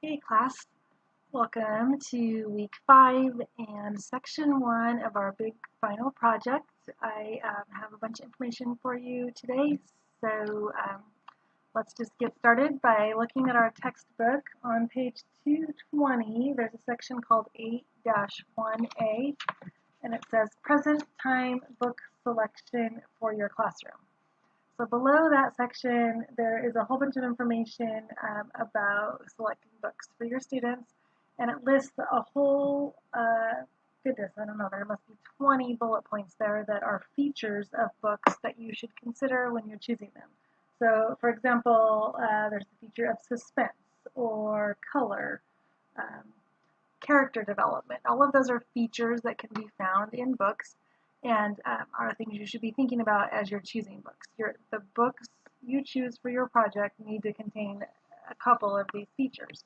Hey class, welcome to week 5 and section 1 of our big final project. I have a bunch of information for you today, so let's just get started by looking at our textbook. On page 220, there's a section called 8-1A, and it says present time book selection for your classroom. So below that section, there is a whole bunch of information about selecting books for your students, and it lists a whole, goodness, I don't know, there must be 20 bullet points there that are features of books that you should consider when you're choosing them. So, for example, there's the feature of suspense or color, character development. All of those are features that can be found in books and are things you should be thinking about as you're choosing books. The books you choose for your project need to contain a couple of these features.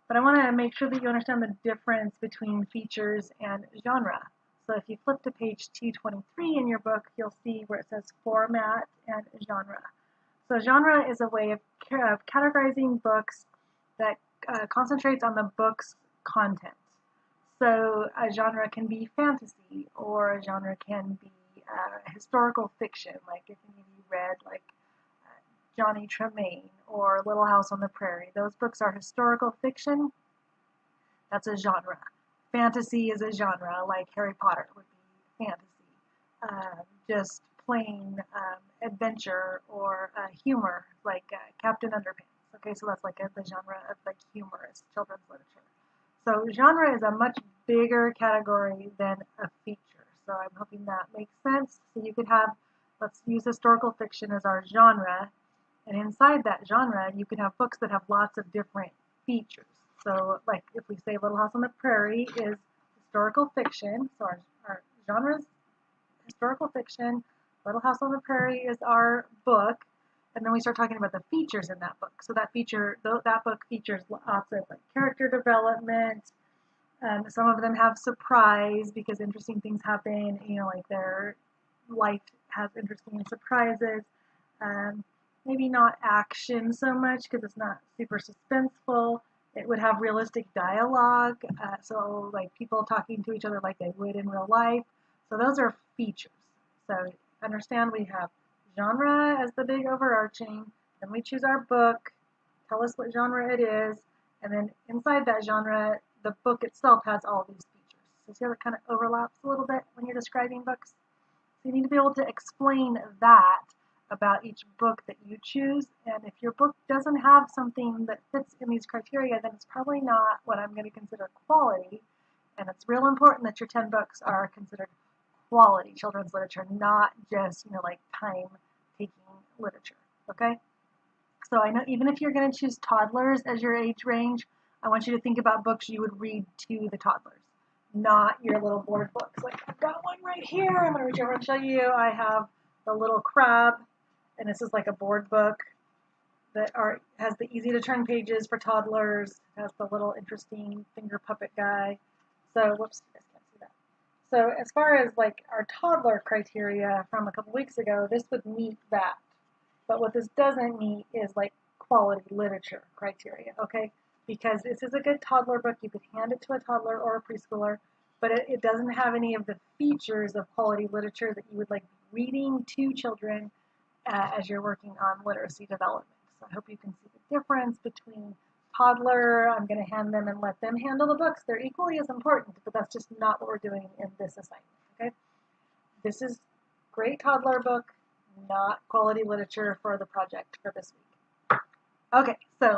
But I want to make sure that you understand the difference between features and genre. So if you flip to page 223 in your book, you'll see where it says format and genre. So genre is a way of categorizing books that concentrates on the book's content. So a genre can be fantasy, or a genre can be historical fiction, like if any of you read like Johnny Tremaine or Little House on the Prairie. Those books are historical fiction. That's a genre. Fantasy is a genre, like Harry Potter would be fantasy. Just plain adventure or humor, like Captain Underpants. Okay, so that's like the genre of like humorous children's literature. So genre is a much bigger category than a feature. So I'm hoping that makes sense. So you could have, let's use historical fiction as our genre, and inside that genre you could have books that have lots of different features. So like if we say Little House on the Prairie is historical fiction, so our genre is historical fiction, Little House on the Prairie is our book, and then we start talking about the features in that book. So that book features lots of like character development. Some of them have surprise because interesting things happen. Like their life has interesting surprises. Maybe not action so much because it's not super suspenseful. It would have realistic dialogue, so like people talking to each other like they would in real life. So those are features. So understand we have genre as the big overarching, then we choose our book, tell us what genre it is, and then inside that genre, the book itself has all these features. So see how it kind of overlaps a little bit when you're describing books? So you need to be able to explain that about each book that you choose, and if your book doesn't have something that fits in these criteria, then it's probably not what I'm going to consider quality, and it's real important that your 10 books are considered quality children's literature, not just, like time-taking literature, okay? So I know even if you're going to choose toddlers as your age range, I want you to think about books you would read to the toddlers, not your little board books. Like I've got one right here. I'm going to reach over and show you. I have The Little Crab, and this is like a board book that has the easy to turn pages for toddlers. It has the little interesting finger puppet guy. So whoops, you guys can't see that. So as far as like our toddler criteria from a couple weeks ago, this would meet that. But what this doesn't meet is like quality literature criteria, okay? Because this is a good toddler book. You could hand it to a toddler or a preschooler, but it doesn't have any of the features of quality literature that you would like reading to children as you're working on literacy development. So I hope you can see the difference between toddler, I'm going to hand them and let them handle the books. They're equally as important, but that's just not what we're doing in this assignment, okay? This is great toddler book, not quality literature for the project for this week. Okay, so